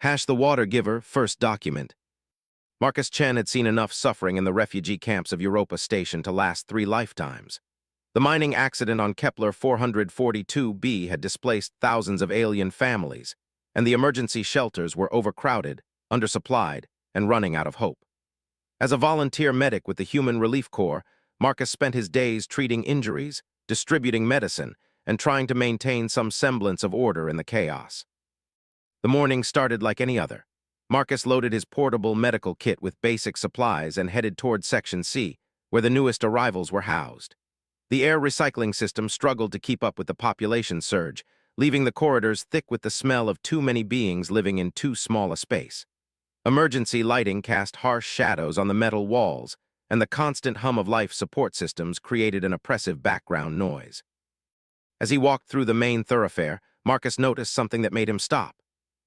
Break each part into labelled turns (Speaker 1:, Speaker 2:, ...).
Speaker 1: The Water Giver, First Document. Marcus Chen had seen enough suffering in the refugee camps of Europa Station to last 3 lifetimes. The mining accident on Kepler 442b had displaced thousands of alien families, and the emergency shelters were overcrowded, undersupplied, and running out of hope. As a volunteer medic with the Human Relief Corps, Marcus spent his days treating injuries, distributing medicine, and trying to maintain some semblance of order in the chaos. The morning started like any other. Marcus loaded his portable medical kit with basic supplies and headed toward Section C, where the newest arrivals were housed. The air recycling system struggled to keep up with the population surge, leaving the corridors thick with the smell of too many beings living in too small a space. Emergency lighting cast harsh shadows on the metal walls, and the constant hum of life support systems created an oppressive background noise. As he walked through the main thoroughfare, Marcus noticed something that made him stop.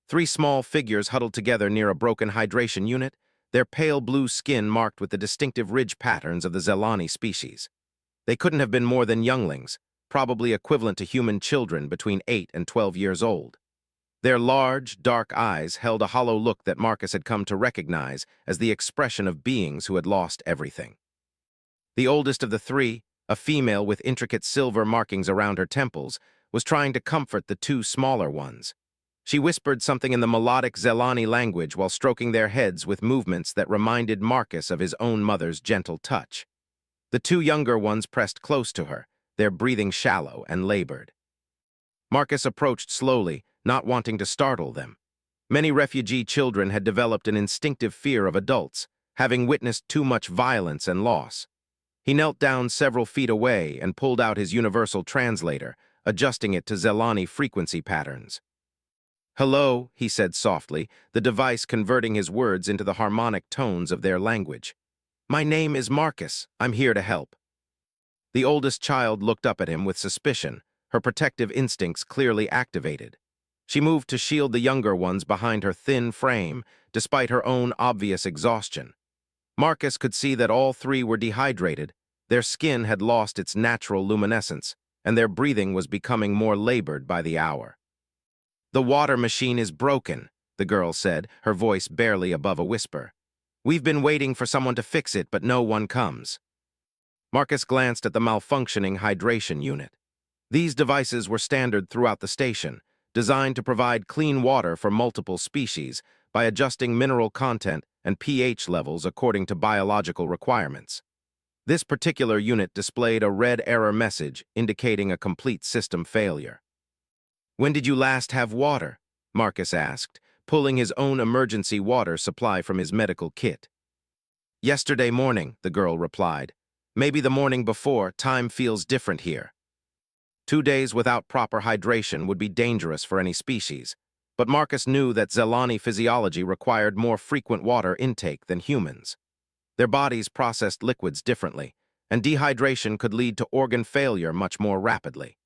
Speaker 1: 3 small figures huddled together near a broken hydration unit, their pale blue skin marked with the distinctive ridge patterns of the Zelani species. They couldn't have been more than younglings, probably equivalent to human children between 8 and 12 years old. Their large, dark eyes held a hollow look that Marcus had come to recognize as the expression of beings who had lost everything. The oldest of the 3, a female with intricate silver markings around her temples, was trying to comfort the 2 smaller ones. She whispered something in the melodic Zelani language while stroking their heads with movements that reminded Marcus of his own mother's gentle touch. The 2 younger ones pressed close to her, their breathing shallow and labored. Marcus approached slowly, not wanting to startle them. Many refugee children had developed an instinctive fear of adults, having witnessed too much violence and loss. He knelt down several feet away and pulled out his universal translator, adjusting it to Zelani frequency patterns. "Hello," he said softly, the device converting his words into the harmonic tones of their language. "My name is Marcus. I'm here to help." The oldest child looked up at him with suspicion, her protective instincts clearly activated. She moved to shield the younger ones behind her thin frame, despite her own obvious exhaustion. Marcus could see that all 3 were dehydrated, their skin had lost its natural luminescence, and their breathing was becoming more labored by the hour. "The water machine is broken," the girl said, her voice barely above a whisper. "We've been waiting for someone to fix it, but no one comes." Marcus glanced at the malfunctioning hydration unit. These devices were standard throughout the station, designed to provide clean water for multiple species by adjusting mineral content and pH levels according to biological requirements. This particular unit displayed a red error message indicating a complete system failure. "When did you last have water?" Marcus asked, pulling his own emergency water supply from his medical kit. "Yesterday morning," the girl replied. "Maybe the morning before. Time feels different here." 2 days without proper hydration would be dangerous for any species, but Marcus knew that Zelani physiology required more frequent water intake than humans. Their bodies processed liquids differently, and dehydration could lead to organ failure much more rapidly.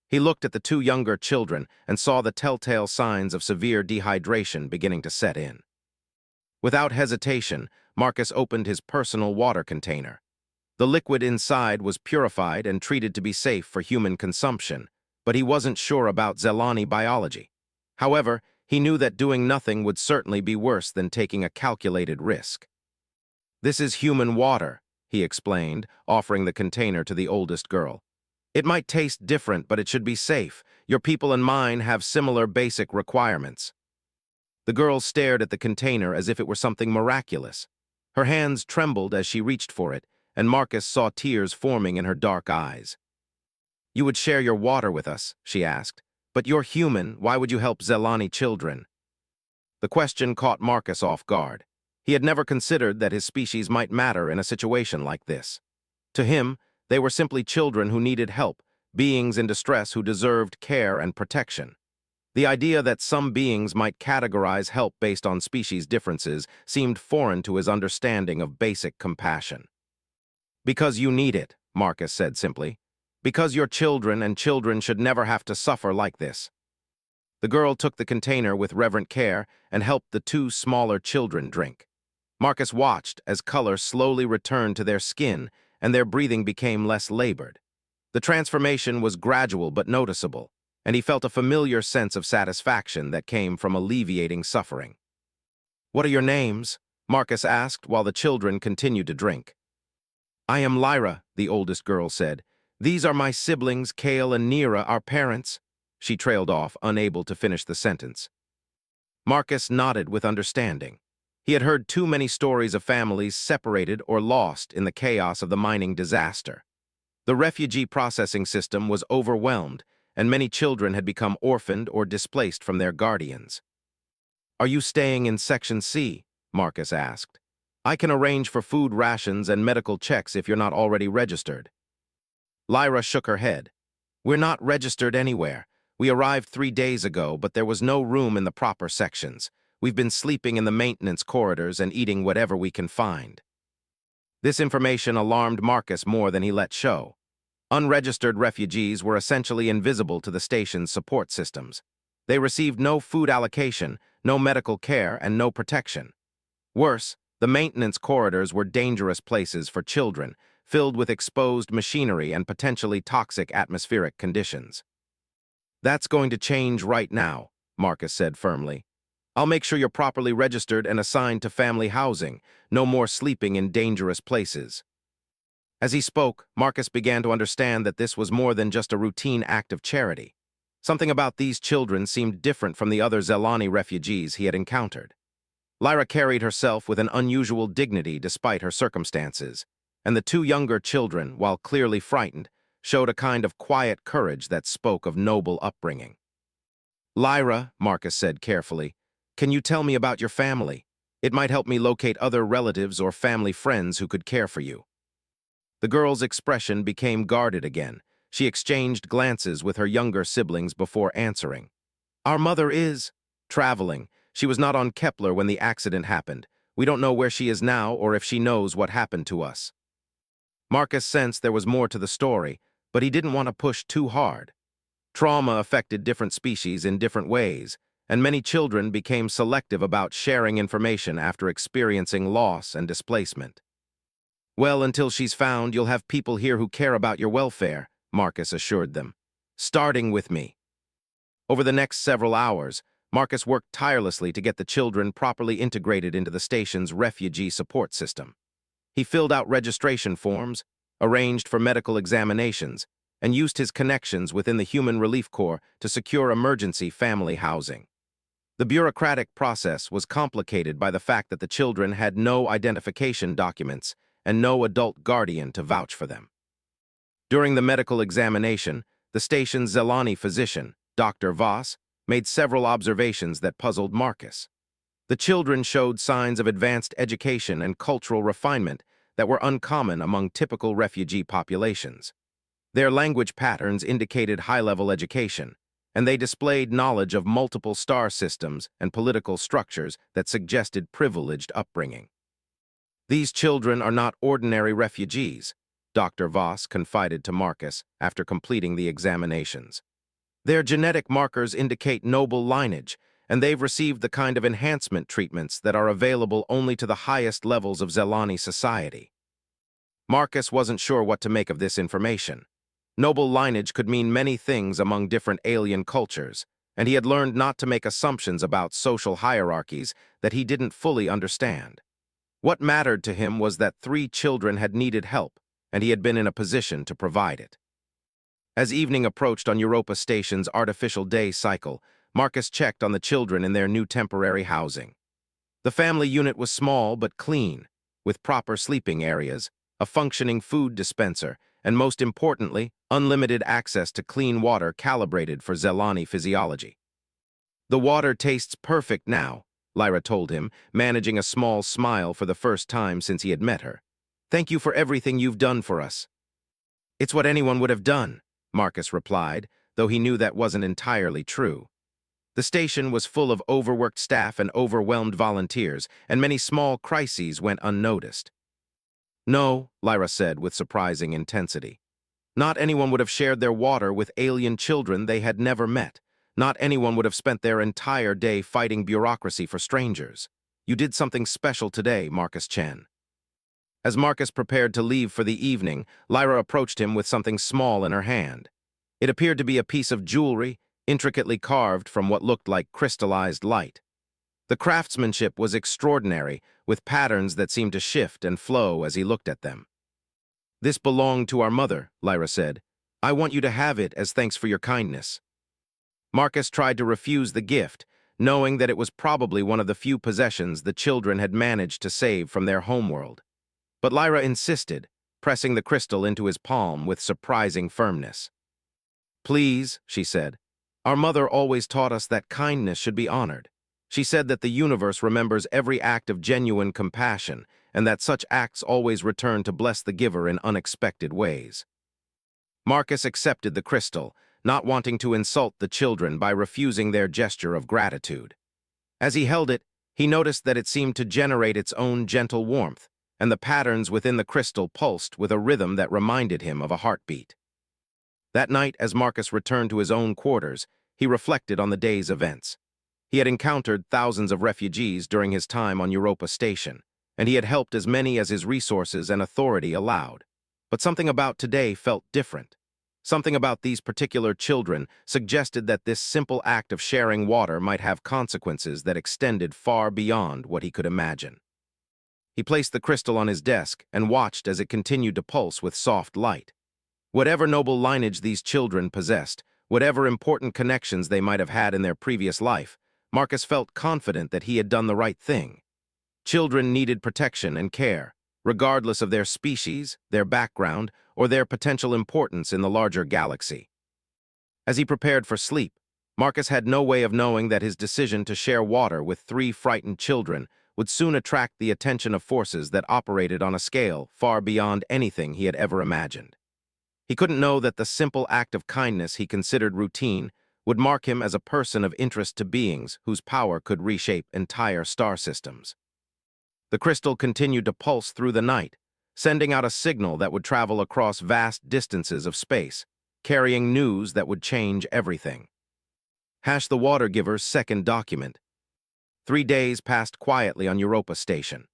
Speaker 1: He looked at the 2 younger children and saw the telltale signs of severe dehydration beginning to set in. Without hesitation, Marcus opened his personal water container. The liquid inside was purified and treated to be safe for human consumption, but he wasn't sure about Zelani biology. However, he knew that doing nothing would certainly be worse than taking a calculated risk. "This is human water," he explained, offering the container to the oldest girl. "It might taste different, but it should be safe. Your people and mine have similar basic requirements." The girl stared at the container as if it were something miraculous. Her hands trembled as she reached for it, and Marcus saw tears forming in her dark eyes. "You would share your water with us," she asked. "But you're human. Why would you help Zelani children?" The question caught Marcus off guard. He had never considered that his species might matter in a situation like this. To him, they were simply children who needed help, beings in distress who deserved care and protection. The idea that some beings might categorize help based on species differences seemed foreign to his understanding of basic compassion. "Because you need it," Marcus said simply. "Because you're children, and children should never have to suffer like this." The girl took the container with reverent care and helped the 2 smaller children drink. Marcus watched as color slowly returned to their skin and their breathing became less labored. The transformation was gradual but noticeable, and he felt a familiar sense of satisfaction that came from alleviating suffering. "What are your names?" Marcus asked while the children continued to drink. "I am Lyra," the oldest girl said. "These are my siblings, Kale and Nira, our parents." She trailed off, unable to finish the sentence. Marcus nodded with understanding. He had heard too many stories of families separated or lost in the chaos of the mining disaster. The refugee processing system was overwhelmed, and many children had become orphaned or displaced from their guardians. "Are you staying in Section C?" Marcus asked. "I can arrange for food rations and medical checks if you're not already registered." Lyra shook her head. "We're not registered anywhere. We arrived 3 days ago, but there was no room in the proper sections. We've been sleeping in the maintenance corridors and eating whatever we can find." This information alarmed Marcus more than he let show. Unregistered refugees were essentially invisible to the station's support systems. They received no food allocation, no medical care, and no protection. Worse, the maintenance corridors were dangerous places for children, filled with exposed machinery and potentially toxic atmospheric conditions. "That's going to change right now," Marcus said firmly. "I'll make sure you're properly registered and assigned to family housing. No more sleeping in dangerous places." As he spoke, Marcus began to understand that this was more than just a routine act of charity. Something about these children seemed different from the other Zelani refugees he had encountered. Lyra carried herself with an unusual dignity despite her circumstances, and the two younger children, while clearly frightened, showed a kind of quiet courage that spoke of noble upbringing. "Lyra," Marcus said carefully, "can you tell me about your family? It might help me locate other relatives or family friends who could care for you." The girl's expression became guarded again. She exchanged glances with her younger siblings before answering. "Our mother is traveling. She was not on Kepler when the accident happened. We don't know where she is now or if she knows what happened to us." Marcus sensed there was more to the story, but he didn't want to push too hard. Trauma affected different species in different ways, and many children became selective about sharing information after experiencing loss and displacement. "Well, until she's found, you'll have people here who care about your welfare," Marcus assured them. "Starting with me." Over the next several hours, Marcus worked tirelessly to get the children properly integrated into the station's refugee support system. He filled out registration forms, arranged for medical examinations, and used his connections within the Human Relief Corps to secure emergency family housing. The bureaucratic process was complicated by the fact that the children had no identification documents and no adult guardian to vouch for them. During the medical examination, the station's Zelani physician, Dr. Voss, made several observations that puzzled Marcus. The children showed signs of advanced education and cultural refinement that were uncommon among typical refugee populations. Their language patterns indicated high-level education, and they displayed knowledge of multiple star systems and political structures that suggested privileged upbringing. "These children are not ordinary refugees," Dr. Voss confided to Marcus after completing the examinations. "Their genetic markers indicate noble lineage, and they've received the kind of enhancement treatments that are available only to the highest levels of Zelani society." Marcus wasn't sure what to make of this information. Noble lineage could mean many things among different alien cultures, and he had learned not to make assumptions about social hierarchies that he didn't fully understand. What mattered to him was that 3 children had needed help, and he had been in a position to provide it. As evening approached on Europa Station's artificial day cycle, Marcus checked on the children in their new temporary housing. The family unit was small but clean, with proper sleeping areas, a functioning food dispenser, and most importantly, unlimited access to clean water calibrated for Zelani physiology. "The water tastes perfect now," Lyra told him, managing a small smile for the first time since he had met her. "Thank you for everything you've done for us." "It's what anyone would have done," Marcus replied, though he knew that wasn't entirely true. The station was full of overworked staff and overwhelmed volunteers, and many small crises went unnoticed. "No," Lyra said with surprising intensity. "Not anyone would have shared their water with alien children they had never met. Not anyone would have spent their entire day fighting bureaucracy for strangers. You did something special today, Marcus Chen." As Marcus prepared to leave for the evening, Lyra approached him with something small in her hand. It appeared to be a piece of jewelry, intricately carved from what looked like crystallized light. The craftsmanship was extraordinary, with patterns that seemed to shift and flow as he looked at them. "This belonged to our mother," Lyra said. "I want you to have it as thanks for your kindness." Marcus tried to refuse the gift, knowing that it was probably one of the few possessions the children had managed to save from their homeworld. But Lyra insisted, pressing the crystal into his palm with surprising firmness. "Please," she said. "Our mother always taught us that kindness should be honored. She said that the universe remembers every act of genuine compassion, and that such acts always return to bless the giver in unexpected ways." Marcus accepted the crystal, not wanting to insult the children by refusing their gesture of gratitude. As he held it, he noticed that it seemed to generate its own gentle warmth, and the patterns within the crystal pulsed with a rhythm that reminded him of a heartbeat. That night, as Marcus returned to his own quarters, he reflected on the day's events. He had encountered thousands of refugees during his time on Europa Station, and he had helped as many as his resources and authority allowed. But something about today felt different. Something about these particular children suggested that this simple act of sharing water might have consequences that extended far beyond what he could imagine. He placed the crystal on his desk and watched as it continued to pulse with soft light. Whatever noble lineage these children possessed, whatever important connections they might have had in their previous life, Marcus felt confident that he had done the right thing. Children needed protection and care, regardless of their species, their background, or their potential importance in the larger galaxy. As he prepared for sleep, Marcus had no way of knowing that his decision to share water with 3 frightened children would soon attract the attention of forces that operated on a scale far beyond anything he had ever imagined. He couldn't know that the simple act of kindness he considered routine would mark him as a person of interest to beings whose power could reshape entire star systems. The crystal continued to pulse through the night, sending out a signal that would travel across vast distances of space, carrying news that would change everything. The Water Giver's second document. 3 days passed quietly on Europa Station.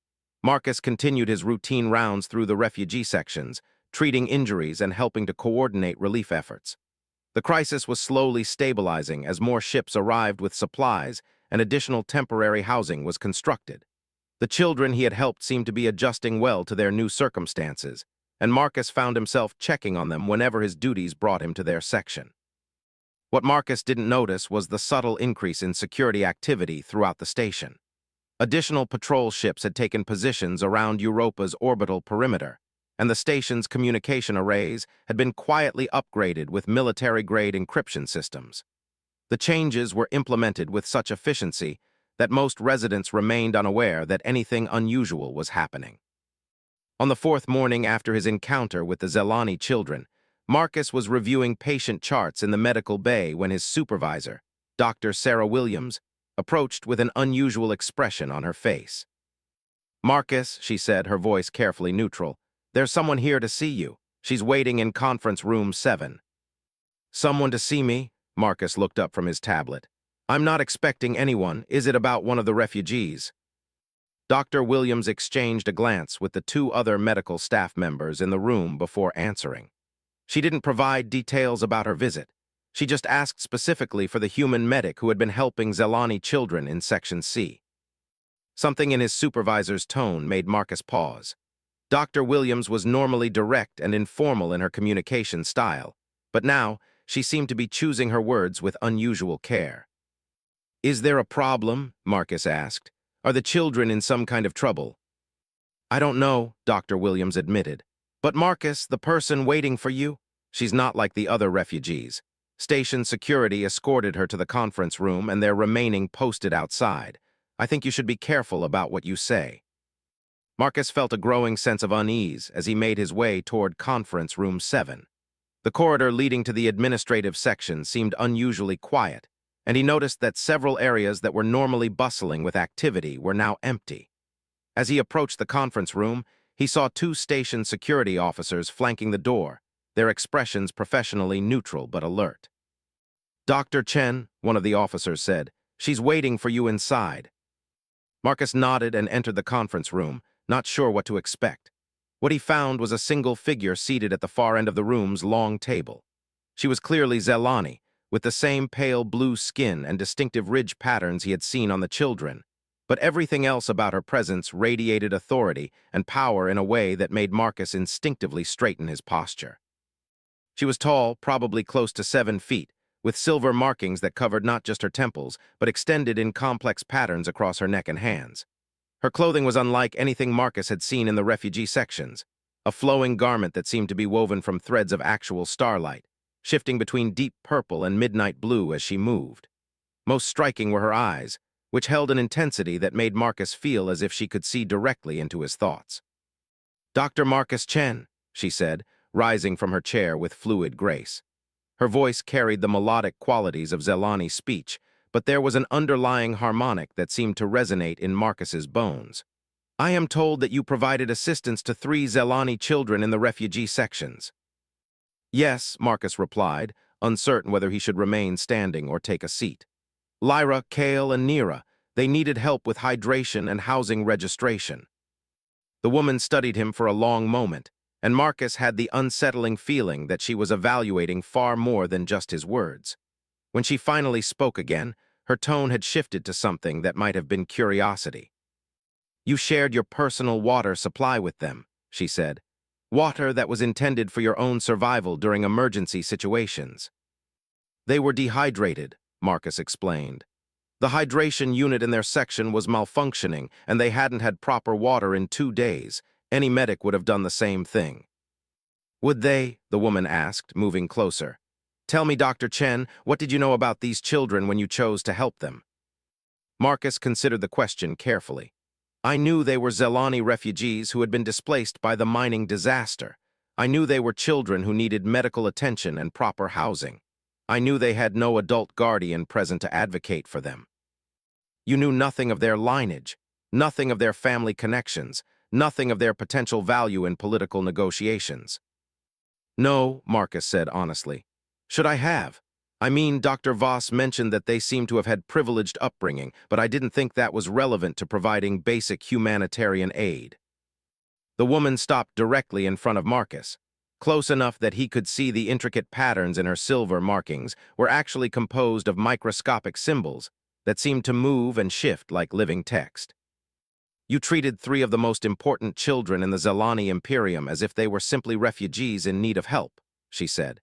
Speaker 1: Marcus continued his routine rounds through the refugee sections, treating injuries and helping to coordinate relief efforts. The crisis was slowly stabilizing as more ships arrived with supplies and additional temporary housing was constructed. The children he had helped seemed to be adjusting well to their new circumstances, and Marcus found himself checking on them whenever his duties brought him to their section. What Marcus didn't notice was the subtle increase in security activity throughout the station. Additional patrol ships had taken positions around Europa's orbital perimeter, and the station's communication arrays had been quietly upgraded with military-grade encryption systems. The changes were implemented with such efficiency that most residents remained unaware that anything unusual was happening. On the 4th morning after his encounter with the Zelani children, Marcus was reviewing patient charts in the medical bay when his supervisor, Dr. Sarah Williams, approached with an unusual expression on her face. "Marcus," she said, her voice carefully neutral, "there's someone here to see you. She's waiting in conference room 7. "Someone to see me?" Marcus looked up from his tablet. "I'm not expecting anyone. Is it about one of the refugees?" Dr. Williams exchanged a glance with the 2 other medical staff members in the room before answering. She didn't provide details about her visit. She just asked specifically for the human medic who had been helping Zelani children in Section C. Something in his supervisor's tone made Marcus pause. Dr. Williams was normally direct and informal in her communication style, but now she seemed to be choosing her words with unusual care. "Is there a problem?" Marcus asked. "Are the children in some kind of trouble?" "I don't know," Dr. Williams admitted. "But Marcus, the person waiting for you, she's not like the other refugees. Station security escorted her to the conference room and they're remaining posted outside. I think you should be careful about what you say." Marcus felt a growing sense of unease as he made his way toward conference room 7. The corridor leading to the administrative section seemed unusually quiet, and he noticed that several areas that were normally bustling with activity were now empty. As he approached the conference room, he saw 2 station security officers flanking the door, their expressions professionally neutral but alert. "Dr. Chen," one of the officers said, "she's waiting for you inside." Marcus nodded and entered the conference room, not sure what to expect. What he found was a single figure seated at the far end of the room's long table. She was clearly Zelani, with the same pale blue skin and distinctive ridge patterns he had seen on the children, but everything else about her presence radiated authority and power in a way that made Marcus instinctively straighten his posture. She was tall, probably close to 7 feet, with silver markings that covered not just her temples, but extended in complex patterns across her neck and hands. Her clothing was unlike anything Marcus had seen in the refugee sections, a flowing garment that seemed to be woven from threads of actual starlight, shifting between deep purple and midnight blue as she moved. Most striking were her eyes, which held an intensity that made Marcus feel as if she could see directly into his thoughts. "Dr. Marcus Chen," she said, rising from her chair with fluid grace. Her voice carried the melodic qualities of Zelani speech, but there was an underlying harmonic that seemed to resonate in Marcus's bones. "I am told that you provided assistance to 3 Zelani children in the refugee sections." "Yes," Marcus replied, uncertain whether he should remain standing or take a seat. "Lyra, Kale, and Nira, they needed help with hydration and housing registration." The woman studied him for a long moment, and Marcus had the unsettling feeling that she was evaluating far more than just his words. When she finally spoke again, her tone had shifted to something that might have been curiosity. "You shared your personal water supply with them," she said. "Water that was intended for your own survival during emergency situations." "They were dehydrated," Marcus explained. "The hydration unit in their section was malfunctioning, and they hadn't had proper water in 2 days. Any medic would have done the same thing." "Would they?" the woman asked, moving closer. "Tell me, Dr. Chen, what did you know about these children when you chose to help them?" Marcus considered the question carefully. "I knew they were Zelani refugees who had been displaced by the mining disaster. I knew they were children who needed medical attention and proper housing. I knew they had no adult guardian present to advocate for them." "You knew nothing of their lineage, nothing of their family connections, nothing of their potential value in political negotiations." "No," Marcus said honestly. "Should I have? I mean, Dr. Voss mentioned that they seem to have had privileged upbringing, but I didn't think that was relevant to providing basic humanitarian aid." The woman stopped directly in front of Marcus. Close enough that he could see the intricate patterns in her silver markings were actually composed of microscopic symbols that seemed to move and shift like living text. "You treated 3 of the most important children in the Zelani Imperium as if they were simply refugees in need of help," she said.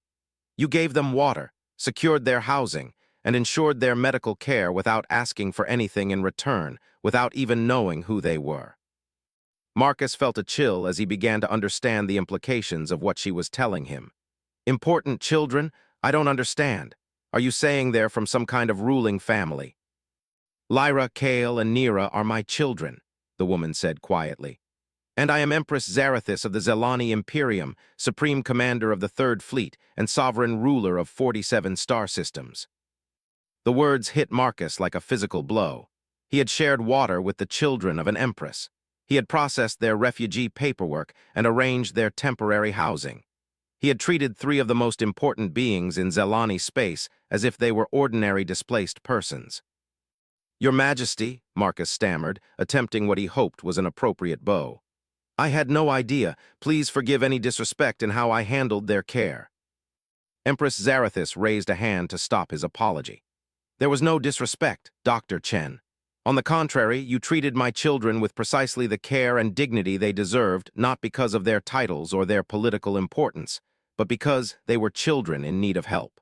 Speaker 1: "You gave them water, secured their housing, and ensured their medical care without asking for anything in return, without even knowing who they were." Marcus felt a chill as he began to understand the implications of what she was telling him. "Important children? I don't understand. Are you saying they're from some kind of ruling family?" "Lyra, Kale, and Nira are my children," the woman said quietly. "And I am Empress Zarathis of the Zelani Imperium, Supreme Commander of the 3rd Fleet and Sovereign Ruler of 47 star systems." The words hit Marcus like a physical blow. He had shared water with the children of an empress. He had processed their refugee paperwork and arranged their temporary housing. He had treated 3 of the most important beings in Zelani space as if they were ordinary displaced persons. "Your Majesty," Marcus stammered, attempting what he hoped was an appropriate bow. "I had no idea. Please forgive any disrespect in how I handled their care." Empress Zarathis raised a hand to stop his apology. "There was no disrespect, Dr. Chen. On the contrary, you treated my children with precisely the care and dignity they deserved, not because of their titles or their political importance, but because they were children in need of help."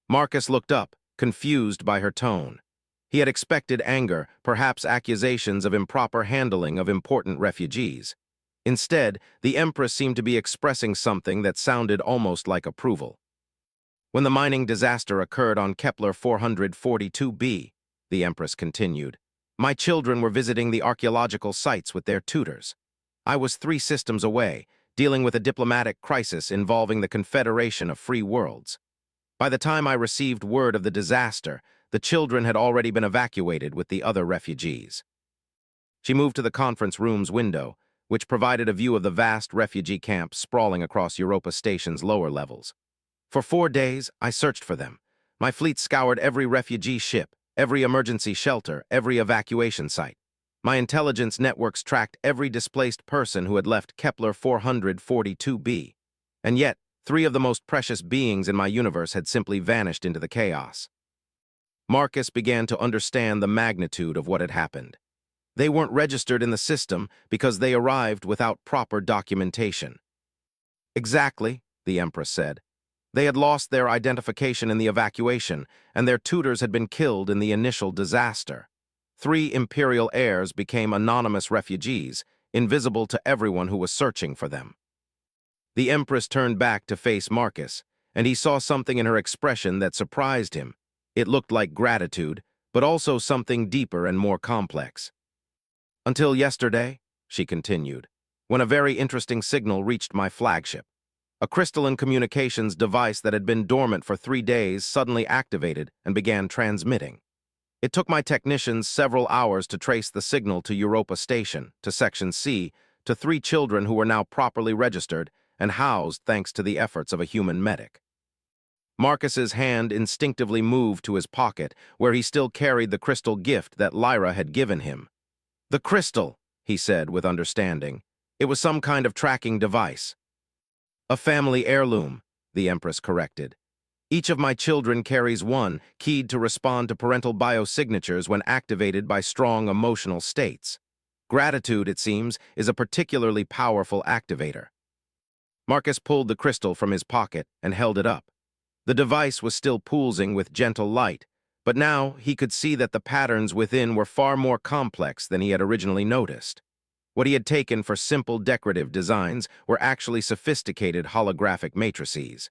Speaker 1: Marcus looked up, confused by her tone. He had expected anger, perhaps accusations of improper handling of important refugees. Instead, the Empress seemed to be expressing something that sounded almost like approval. "When the mining disaster occurred on Kepler 442b," the Empress continued, "my children were visiting the archaeological sites with their tutors. I was 3 systems away, dealing with a diplomatic crisis involving the Confederation of Free Worlds. By the time I received word of the disaster, the children had already been evacuated with the other refugees." She moved to the conference room's window, which provided a view of the vast refugee camp sprawling across Europa Station's lower levels. "For 4 days, I searched for them. My fleet scoured every refugee ship, every emergency shelter, every evacuation site. My intelligence networks tracked every displaced person who had left Kepler 442b. And yet, 3 of the most precious beings in my universe had simply vanished into the chaos." Marcus began to understand the magnitude of what had happened. They weren't registered in the system because they arrived without proper documentation. Exactly, the Empress said. They had lost their identification in the evacuation, and their tutors had been killed in the initial disaster. 3 imperial heirs became anonymous refugees, invisible to everyone who was searching for them. The Empress turned back to face Marcus, and he saw something in her expression that surprised him. It looked like gratitude, but also something deeper and more complex. Until yesterday, she continued, when a very interesting signal reached my flagship. A crystalline communications device that had been dormant for 3 days suddenly activated and began transmitting. It took my technicians several hours to trace the signal to Europa Station, to Section C, to 3 children who were now properly registered and housed thanks to the efforts of a human medic. Marcus's hand instinctively moved to his pocket, where he still carried the crystal gift that Lyra had given him. The crystal, he said with understanding. It was some kind of tracking device. A family heirloom, the Empress corrected. Each of my children carries one, keyed to respond to parental biosignatures when activated by strong emotional states. Gratitude, it seems, is a particularly powerful activator. Marcus pulled the crystal from his pocket and held it up. The device was still pulsing with gentle light, but now he could see that the patterns within were far more complex than he had originally noticed. What he had taken for simple decorative designs were actually sophisticated holographic matrices.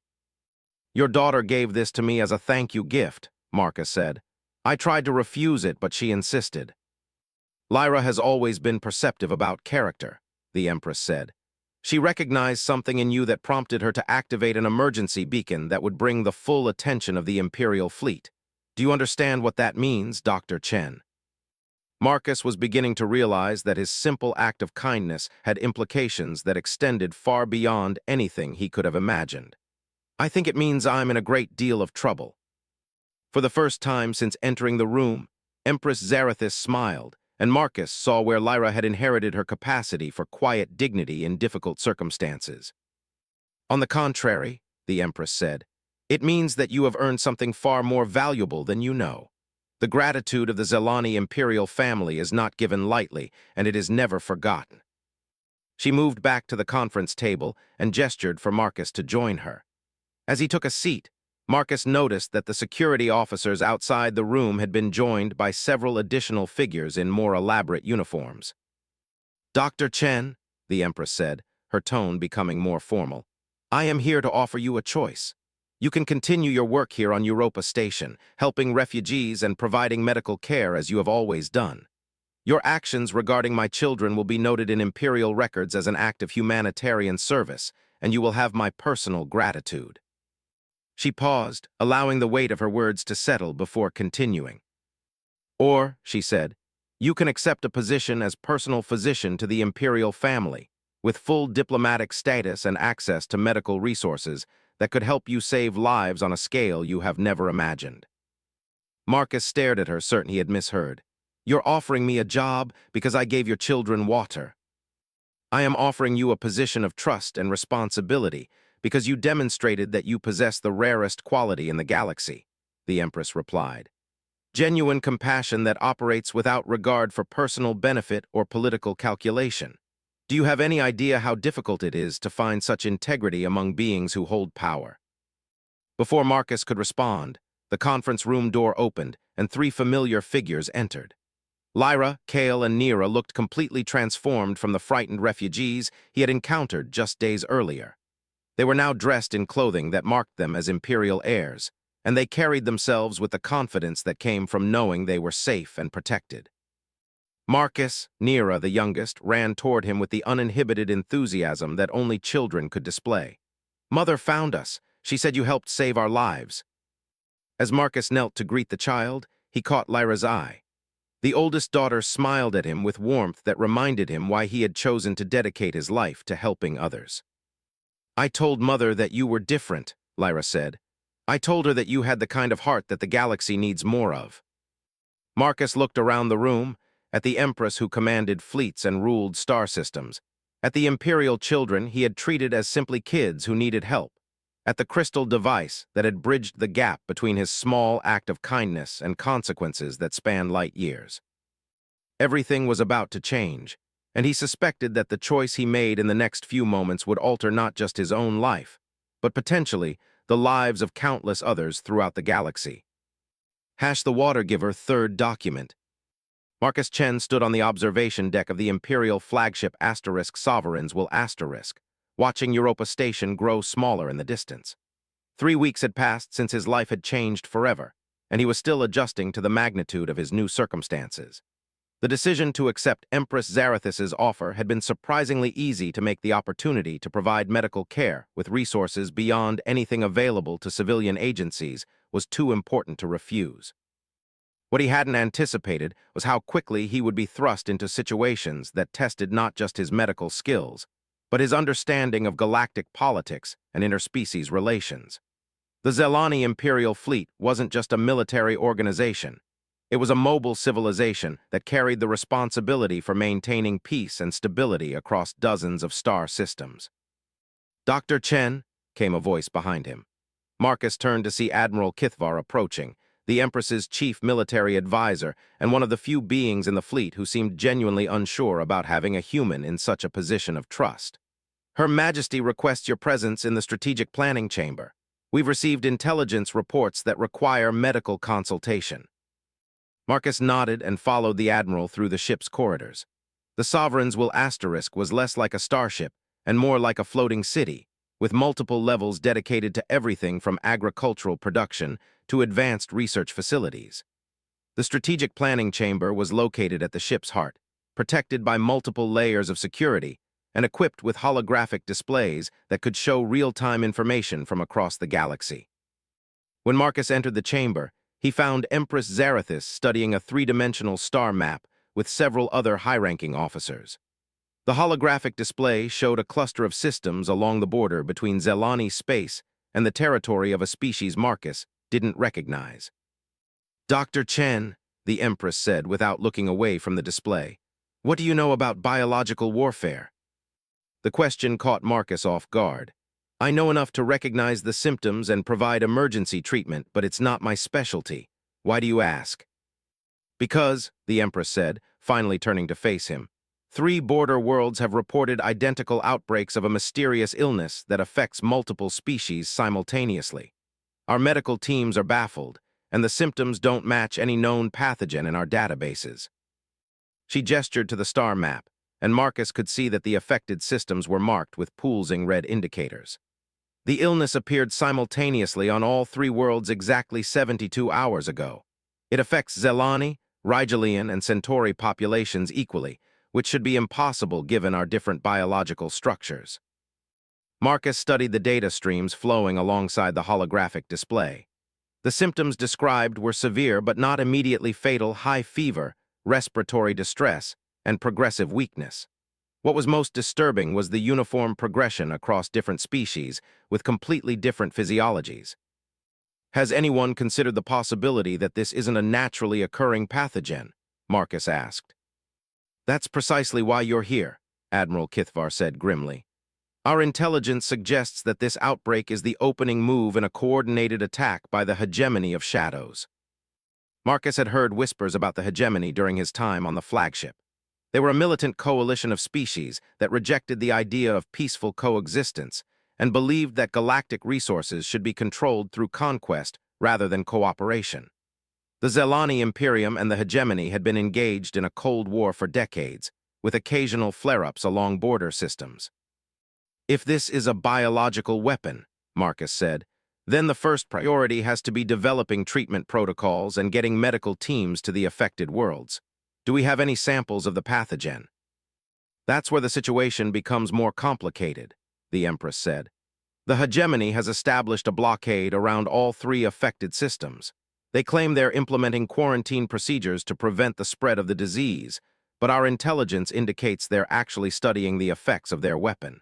Speaker 1: Your daughter gave this to me as a thank you gift, Marcus said. I tried to refuse it, but she insisted. Lyra has always been perceptive about character, the Empress said. She recognized something in you that prompted her to activate an emergency beacon that would bring the full attention of the Imperial fleet. Do you understand what that means, Dr. Chen? Marcus was beginning to realize that his simple act of kindness had implications that extended far beyond anything he could have imagined. I think it means I'm in a great deal of trouble. For the first time since entering the room, Empress Zarathis smiled, and Marcus saw where Lyra had inherited her capacity for quiet dignity in difficult circumstances. On the contrary, the Empress said, it means that you have earned something far more valuable than you know. The gratitude of the Zelani imperial family is not given lightly, and it is never forgotten. She moved back to the conference table and gestured for Marcus to join her. As he took a seat, Marcus noticed that the security officers outside the room had been joined by several additional figures in more elaborate uniforms. Dr. Chen, the Empress said, her tone becoming more formal, I am here to offer you a choice. You can continue your work here on Europa Station, helping refugees and providing medical care as you have always done. Your actions regarding my children will be noted in Imperial records as an act of humanitarian service, and you will have my personal gratitude. She paused, allowing the weight of her words to settle before continuing. Or, she said, you can accept a position as personal physician to the Imperial family, with full diplomatic status and access to medical resources that could help you save lives on a scale you have never imagined. Marcus stared at her, certain he had misheard. You're offering me a job because I gave your children water. I am offering you a position of trust and responsibility because you demonstrated that you possess the rarest quality in the galaxy, the Empress replied. Genuine compassion that operates without regard for personal benefit or political calculation. Do you have any idea how difficult it is to find such integrity among beings who hold power? Before Marcus could respond, the conference room door opened and 3 familiar figures entered. Lyra, Kale, and Nera looked completely transformed from the frightened refugees he had encountered just days earlier. They were now dressed in clothing that marked them as Imperial heirs, and they carried themselves with the confidence that came from knowing they were safe and protected. Marcus, Nera, the youngest, ran toward him with the uninhibited enthusiasm that only children could display. Mother found us. She said you helped save our lives. As Marcus knelt to greet the child, he caught Lyra's eye. The oldest daughter smiled at him with warmth that reminded him why he had chosen to dedicate his life to helping others. I told Mother that you were different, Lyra said. I told her that you had the kind of heart that the galaxy needs more of. Marcus looked around the room, at the Empress who commanded fleets and ruled star systems, at the Imperial children he had treated as simply kids who needed help, at the crystal device that had bridged the gap between his small act of kindness and consequences that spanned light years. Everything was about to change, and he suspected that the choice he made in the next few moments would alter not just his own life, but potentially the lives of countless others throughout the galaxy. The Water Giver, third document. Marcus Chen stood on the observation deck of the Imperial flagship Sovereigns will watching Europa Station grow smaller in the distance. 3 weeks had passed since his life had changed forever, and he was still adjusting to the magnitude of his new circumstances. The decision to accept Empress Zarathus's offer had been surprisingly easy to make. The opportunity to provide medical care with resources beyond anything available to civilian agencies was too important to refuse. What he hadn't anticipated was how quickly he would be thrust into situations that tested not just his medical skills, but his understanding of galactic politics and interspecies relations. The Zelani Imperial Fleet wasn't just a military organization. It was a mobile civilization that carried the responsibility for maintaining peace and stability across dozens of star systems. "Dr. Chen," came a voice behind him. Marcus turned to see Admiral Kithvar approaching, the Empress's chief military advisor and one of the few beings in the fleet who seemed genuinely unsure about having a human in such a position of trust. "Her Majesty requests your presence in the Strategic Planning Chamber. We've received intelligence reports that require medical consultation." Marcus nodded and followed the Admiral through the ship's corridors. The Sovereigns will was less like a starship and more like a floating city, with multiple levels dedicated to everything from agricultural production to advanced research facilities. The Strategic Planning Chamber was located at the ship's heart, protected by multiple layers of security and equipped with holographic displays that could show real-time information from across the galaxy. When Marcus entered the chamber, he found Empress Zarathus studying a three-dimensional star map with several other high-ranking officers. The holographic display showed a cluster of systems along the border between Zelani space and the territory of a species Marcus didn't recognize. "Dr. Chen," the Empress said without looking away from the display, "what do you know about biological warfare?" The question caught Marcus off guard. "I know enough to recognize the symptoms and provide emergency treatment, but it's not my specialty. Why do you ask?" "Because," the Empress said, finally turning to face him, 3 border worlds have reported identical outbreaks of a mysterious illness that affects multiple species simultaneously. Our medical teams are baffled, and the symptoms don't match any known pathogen in our databases." She gestured to the star map, and Marcus could see that the affected systems were marked with pulsing red indicators. The illness appeared simultaneously on all 3 worlds exactly 72 hours ago. It affects Zelani, Rigelian, and Centauri populations equally, which should be impossible given our different biological structures. Marcus studied the data streams flowing alongside the holographic display. The symptoms described were severe but not immediately fatal high fever, respiratory distress, and progressive weakness. What was most disturbing was the uniform progression across different species with completely different physiologies. "Has anyone considered the possibility that this isn't a naturally occurring pathogen?" Marcus asked. "That's precisely why you're here," Admiral Kithvar said grimly. "Our intelligence suggests that this outbreak is the opening move in a coordinated attack by the hegemony of shadows." Marcus had heard whispers about the hegemony during his time on the flagship. They were a militant coalition of species that rejected the idea of peaceful coexistence and believed that galactic resources should be controlled through conquest rather than cooperation. The Zelani Imperium and the hegemony had been engaged in a Cold War for decades, with occasional flare-ups along border systems. "If this is a biological weapon," Marcus said, "then the first priority has to be developing treatment protocols and getting medical teams to the affected worlds. Do we have any samples of the pathogen?" "That's where the situation becomes more complicated," the Empress said. "The hegemony has established a blockade around all 3 affected systems. They claim they're implementing quarantine procedures to prevent the spread of the disease, but our intelligence indicates they're actually studying the effects of their weapon."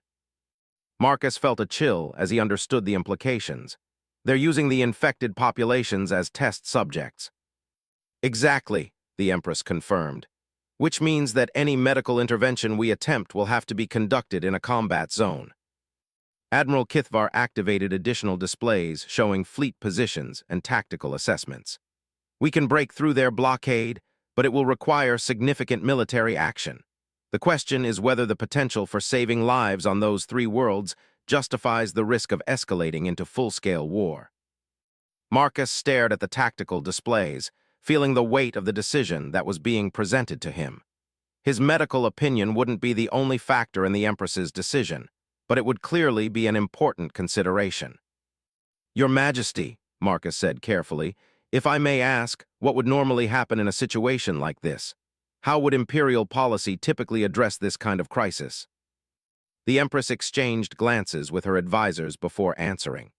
Speaker 1: Marcus felt a chill as he understood the implications. They're using the infected populations as test subjects. "Exactly," the Empress confirmed, "which means that any medical intervention we attempt will have to be conducted in a combat zone." Admiral Kithvar activated additional displays showing fleet positions and tactical assessments. "We can break through their blockade, but it will require significant military action. The question is whether the potential for saving lives on those three worlds justifies the risk of escalating into full-scale war. Marcus stared at the tactical displays, feeling the weight of the decision that was being presented to him. His medical opinion wouldn't be the only factor in the Empress's decision, but it would clearly be an important consideration. "Your Majesty," Marcus said carefully, "if I may ask, what would normally happen in a situation like this? How would imperial policy typically address this kind of crisis?" The Empress exchanged glances with her advisors before answering.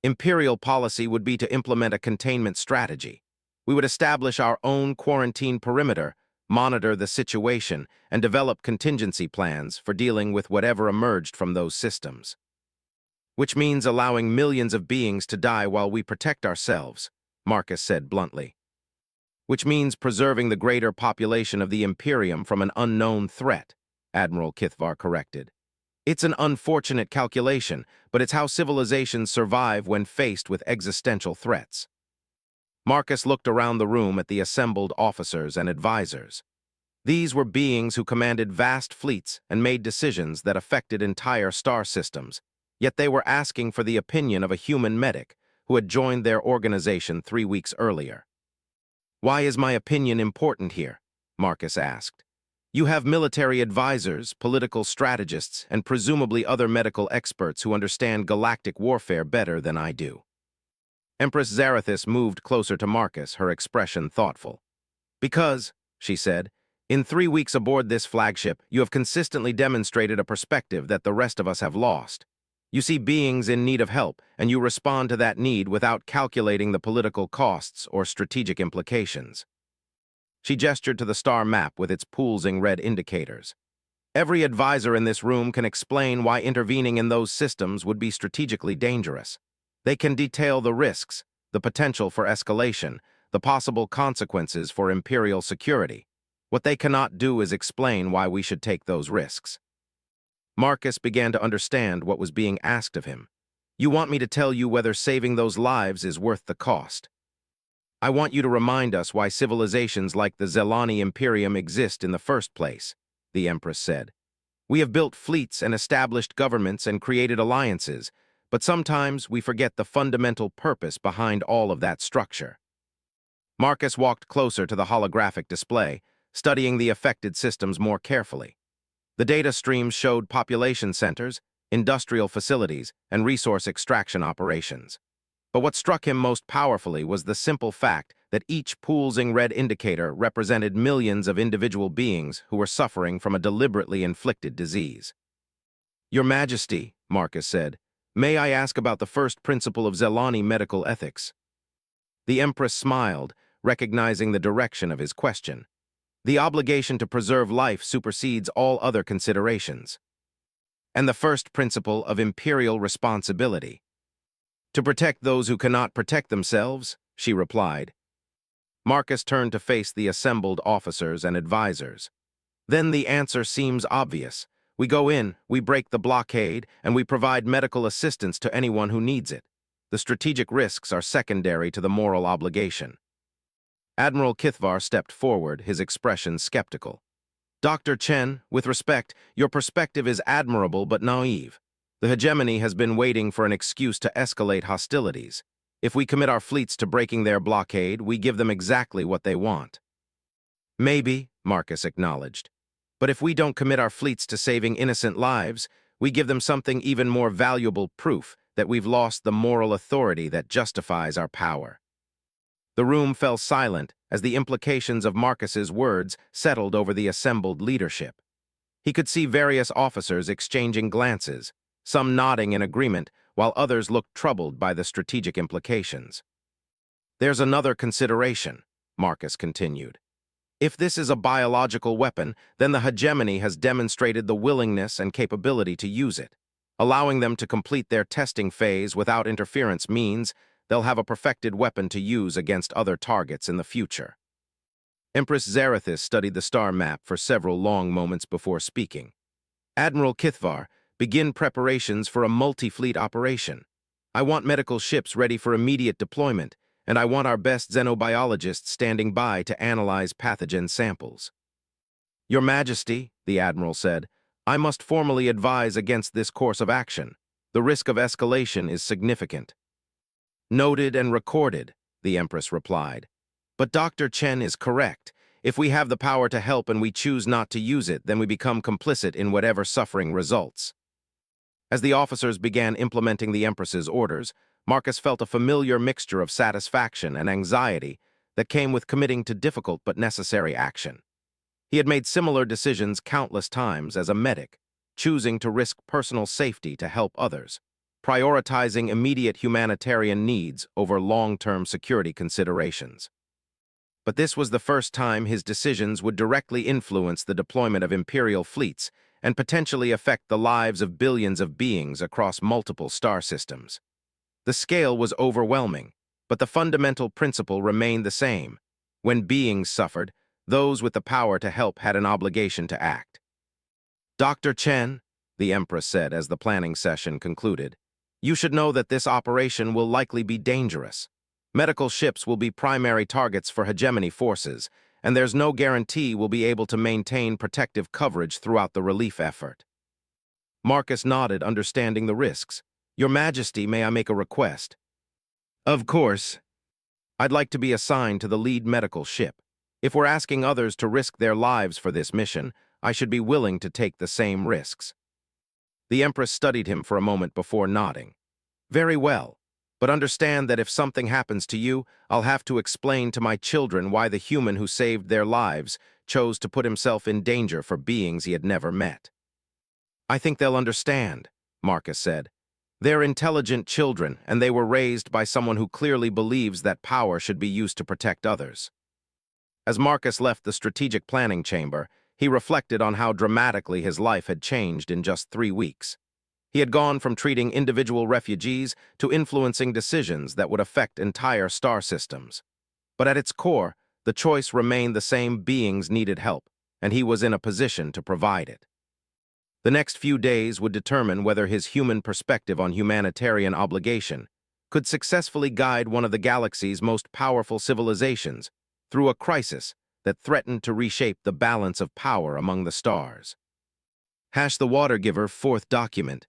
Speaker 1: "Imperial policy would be to implement a containment strategy. We would establish our own quarantine perimeter, monitor the situation, and develop contingency plans for dealing with whatever emerged from those systems. Which means allowing millions of beings to die while we protect ourselves," Marcus said bluntly. "Which means preserving the greater population of the Imperium from an unknown threat," Admiral Kithvar corrected. "It's an unfortunate calculation, but it's how civilizations survive when faced with existential threats." Marcus looked around the room at the assembled officers and advisors. These were beings who commanded vast fleets and made decisions that affected entire star systems, yet they were asking for the opinion of a human medic who had joined their organization 3 weeks earlier. "Why is my opinion important here?" Marcus asked. "You have military advisors, political strategists, and presumably other medical experts who understand galactic warfare better than I do." Empress Zarathis moved closer to Marcus, her expression thoughtful. "Because," she said, "in 3 weeks aboard this flagship, you have consistently demonstrated a perspective that the rest of us have lost. You see beings in need of help, and you respond to that need without calculating the political costs or strategic implications." She gestured to the star map with its pulsing red indicators. "Every advisor in this room can explain why intervening in those systems would be strategically dangerous. They can detail the risks, the potential for escalation, the possible consequences for imperial security. What they cannot do is explain why we should take those risks." Marcus began to understand what was being asked of him. "You want me to tell you whether saving those lives is worth the cost. I want you to remind us why civilizations like the Zelani Imperium exist in the first place," the Empress said. "We have built fleets and established governments and created alliances, but sometimes we forget the fundamental purpose behind all of that structure." Marcus walked closer to the holographic display, studying the affected systems more carefully. The data streams showed population centers, industrial facilities, and resource extraction operations. But what struck him most powerfully was the simple fact that each pulsing red indicator represented millions of individual beings who were suffering from a deliberately inflicted disease. "Your Majesty," Marcus said, "may I ask about the first principle of Zelani medical ethics?" The Empress smiled, recognizing the direction of his question. "The obligation to preserve life supersedes all other considerations." "And the first principle of imperial responsibility?" "To protect those who cannot protect themselves," she replied. Marcus turned to face the assembled officers and advisors. "Then the answer seems obvious. We go in, we break the blockade, and we provide medical assistance to anyone who needs it. The strategic risks are secondary to the moral obligation." Admiral Kithvar stepped forward, his expression skeptical. "Dr. Chen, with respect, your perspective is admirable but naive. The hegemony has been waiting for an excuse to escalate hostilities. If we commit our fleets to breaking their blockade, we give them exactly what they want." "Maybe," Marcus acknowledged. "But if we don't commit our fleets to saving innocent lives, we give them something even more valuable, proof that we've lost the moral authority that justifies our power." The room fell silent as the implications of Marcus's words settled over the assembled leadership. He could see various officers exchanging glances, some nodding in agreement, while others looked troubled by the strategic implications. "There's another consideration," Marcus continued. "If this is a biological weapon, then the hegemony has demonstrated the willingness and capability to use it. Allowing them to complete their testing phase without interference means they'll have a perfected weapon to use against other targets in the future." Empress Zarathis studied the star map for several long moments before speaking. "Admiral Kithvar, begin preparations for a multi-fleet operation. I want medical ships ready for immediate deployment, and I want our best xenobiologists standing by to analyze pathogen samples. Your Majesty, the Admiral said, I must formally advise against this course of action. The risk of escalation is significant. Noted and recorded, the Empress replied. But Dr. Chen is correct. If we have the power to help and we choose not to use it, then we become complicit in whatever suffering results. As the officers began implementing the Empress's orders, Marcus felt a familiar mixture of satisfaction and anxiety that came with committing to difficult but necessary action. He had made similar decisions countless times as a medic, choosing to risk personal safety to help others, prioritizing immediate humanitarian needs over long-term security considerations. But this was the first time his decisions would directly influence the deployment of Imperial fleets and potentially affect the lives of billions of beings across multiple star systems. The scale was overwhelming, but the fundamental principle remained the same. When beings suffered, those with the power to help had an obligation to act. Dr. Chen, the Empress said as the planning session concluded, you should know that this operation will likely be dangerous. Medical ships will be primary targets for hegemony forces, and there's no guarantee we'll be able to maintain protective coverage throughout the relief effort. Marcus nodded, understanding the risks. Your Majesty, may I make a request? Of course. I'd like to be assigned to the lead medical ship. If we're asking others to risk their lives for this mission, I should be willing to take the same risks. The Empress studied him for a moment before nodding. Very well. But understand that if something happens to you, I'll have to explain to my children why the human who saved their lives chose to put himself in danger for beings he had never met. I think they'll understand, Marcus said. They're intelligent children, and they were raised by someone who clearly believes that power should be used to protect others. As Marcus left the strategic planning chamber, he reflected on how dramatically his life had changed in just 3 weeks. He had gone from treating individual refugees to influencing decisions that would affect entire star systems. But at its core, the choice remained the same: beings needed help, and he was in a position to provide it. The next few days would determine whether his human perspective on humanitarian obligation could successfully guide one of the galaxy's most powerful civilizations through a crisis that threatened to reshape the balance of power among the stars. The Watergiver, 4th document.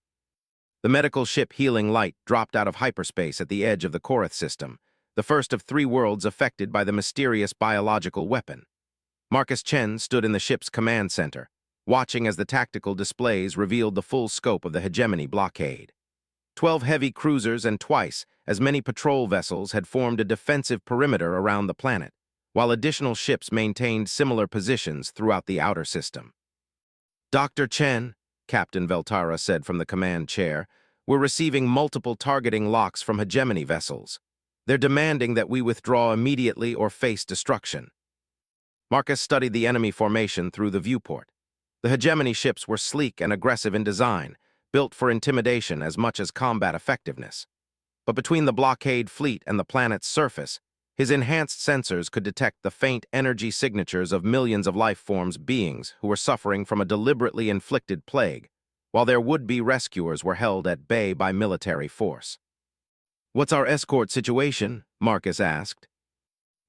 Speaker 1: The medical ship Healing Light dropped out of hyperspace at the edge of the Korath system, the first of 3 worlds affected by the mysterious biological weapon. Marcus Chen stood in the ship's command center, watching as the tactical displays revealed the full scope of the hegemony blockade. 12 heavy cruisers and twice as many patrol vessels had formed a defensive perimeter around the planet, while additional ships maintained similar positions throughout the outer system. Dr. Chen, Captain Veltara said from the command chair, we're receiving multiple targeting locks from hegemony vessels. They're demanding that we withdraw immediately or face destruction. Marcus studied the enemy formation through the viewport. The hegemony ships were sleek and aggressive in design, built for intimidation as much as combat effectiveness. But between the blockade fleet and the planet's surface, his enhanced sensors could detect the faint energy signatures of millions of life forms beings who were suffering from a deliberately inflicted plague, while their would-be rescuers were held at bay by military force. What's our escort situation? Marcus asked.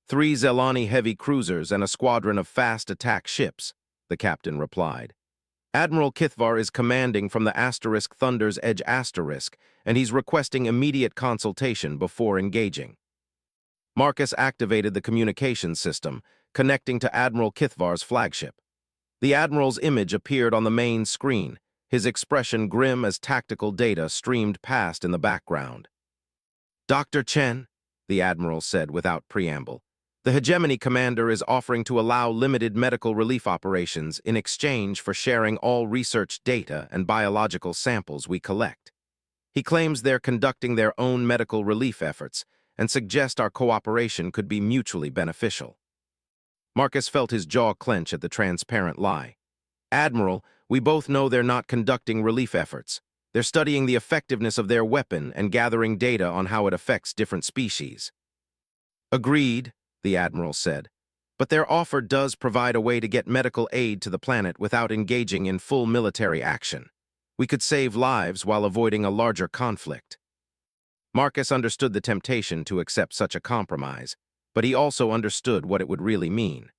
Speaker 1: 3 Zelani heavy cruisers and a squadron of fast attack ships, the captain replied. Admiral Kithvar is commanding from the Thunder's Edge Asterisk, and he's requesting immediate consultation before engaging. Marcus activated the communications system, connecting to Admiral Kithvar's flagship. The Admiral's image appeared on the main screen, his expression grim as tactical data streamed past in the background. Dr. Chen, the Admiral said without preamble, the hegemony commander is offering to allow limited medical relief operations in exchange for sharing all research data and biological samples we collect. He claims they're conducting their own medical relief efforts and suggest our cooperation could be mutually beneficial. Marcus felt his jaw clench at the transparent lie. Admiral, we both know they're not conducting relief efforts. They're studying the effectiveness of their weapon and gathering data on how it affects different species. Agreed, the Admiral said. But their offer does provide a way to get medical aid to the planet without engaging in full military action. We could save lives while avoiding a larger conflict. Marcus understood the temptation to accept such a compromise, but he also understood what it would really mean.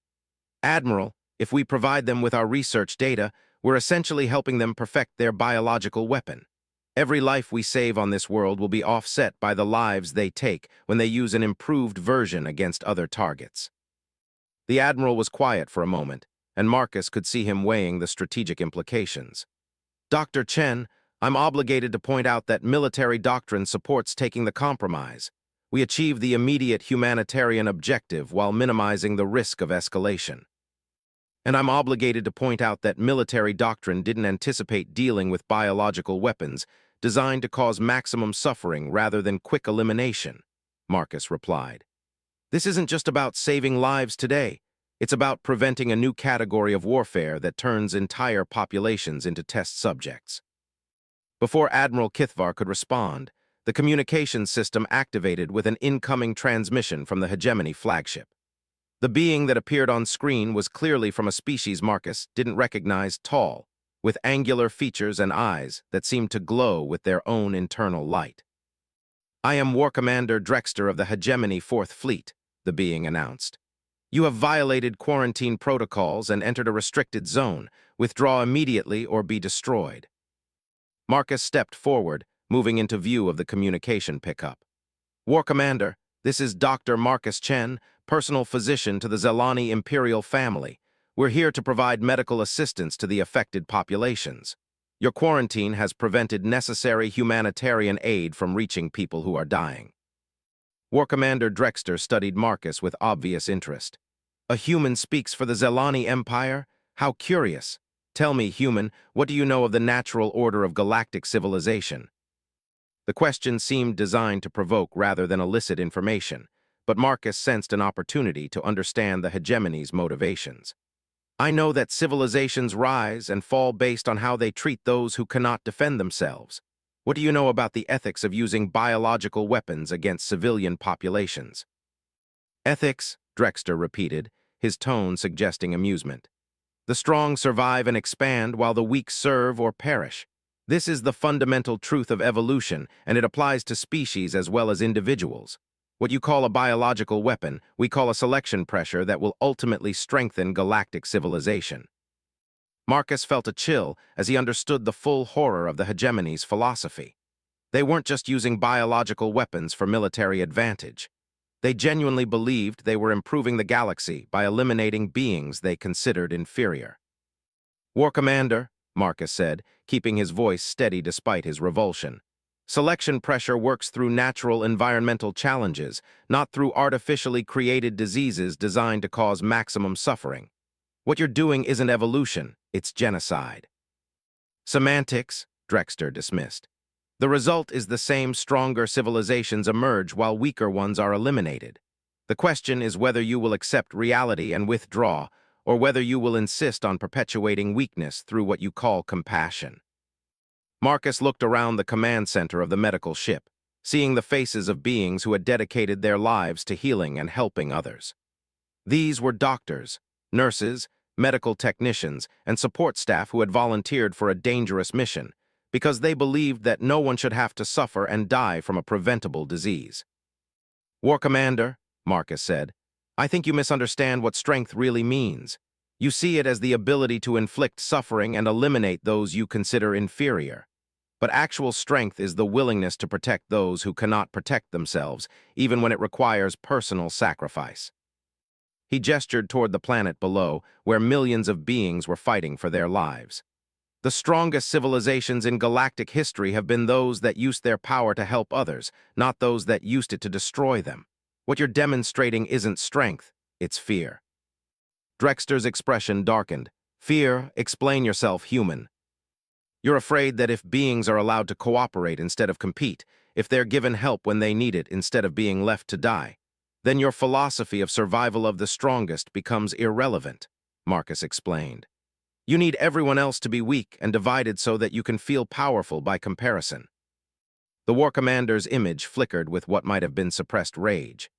Speaker 1: Admiral, if we provide them with our research data, we're essentially helping them perfect their biological weapon. Every life we save on this world will be offset by the lives they take when they use an improved version against other targets. The Admiral was quiet for a moment, and Marcus could see him weighing the strategic implications. Dr. Chen, I'm obligated to point out that military doctrine supports taking the compromise. We achieve the immediate humanitarian objective while minimizing the risk of escalation. And I'm obligated to point out that military doctrine didn't anticipate dealing with biological weapons designed to cause maximum suffering rather than quick elimination, Marcus replied. This isn't just about saving lives today. It's about preventing a new category of warfare that turns entire populations into test subjects. Before Admiral Kithvar could respond, the communications system activated with an incoming transmission from the Hegemony flagship. The being that appeared on screen was clearly from a species Marcus didn't recognize, tall, with angular features and eyes that seemed to glow with their own internal light. I am War Commander Drexter of the Hegemony 4th Fleet, the being announced. You have violated quarantine protocols and entered a restricted zone. Withdraw immediately or be destroyed. Marcus stepped forward, moving into view of the communication pickup. War Commander, this is Dr. Marcus Chen, personal physician to the Zelani imperial family. We're here to provide medical assistance to the affected populations. Your quarantine has prevented necessary humanitarian aid from reaching people who are dying. War Commander Drexter studied Marcus with obvious interest. A human speaks for the Zelani Empire? How curious. Tell me, human, what do you know of the natural order of galactic civilization? The question seemed designed to provoke rather than elicit information, but Marcus sensed an opportunity to understand the hegemony's motivations. I know that civilizations rise and fall based on how they treat those who cannot defend themselves. What do you know about the ethics of using biological weapons against civilian populations? Ethics, Drexter repeated, his tone suggesting amusement. The strong survive and expand while the weak serve or perish. This is the fundamental truth of evolution, and it applies to species as well as individuals. What you call a biological weapon, we call a selection pressure that will ultimately strengthen galactic civilization. Marcus felt a chill as he understood the full horror of the hegemony's philosophy. They weren't just using biological weapons for military advantage. They genuinely believed they were improving the galaxy by eliminating beings they considered inferior. War Commander, Marcus said, keeping his voice steady despite his revulsion. Selection pressure works through natural environmental challenges, not through artificially created diseases designed to cause maximum suffering. What you're doing isn't evolution, it's genocide. Semantics, Drexter dismissed. The result is the same: stronger civilizations emerge while weaker ones are eliminated. The question is whether you will accept reality and withdraw, or whether you will insist on perpetuating weakness through what you call compassion. Marcus looked around the command center of the medical ship, seeing the faces of beings who had dedicated their lives to healing and helping others. These were doctors, nurses, medical technicians, and support staff who had volunteered for a dangerous mission, because they believed that no one should have to suffer and die from a preventable disease. War Commander, Marcus said, I think you misunderstand what strength really means. You see it as the ability to inflict suffering and eliminate those you consider inferior. But actual strength is the willingness to protect those who cannot protect themselves, even when it requires personal sacrifice. He gestured toward the planet below, where millions of beings were fighting for their lives. The strongest civilizations in galactic history have been those that used their power to help others, not those that used it to destroy them. What you're demonstrating isn't strength, it's fear. Drexter's expression darkened. Fear, explain yourself, human. You're afraid that if beings are allowed to cooperate instead of compete, if they're given help when they need it instead of being left to die, then your philosophy of survival of the strongest becomes irrelevant, Marcus explained. You need everyone else to be weak and divided so that you can feel powerful by comparison. The War Commander's image flickered with what might have been suppressed rage.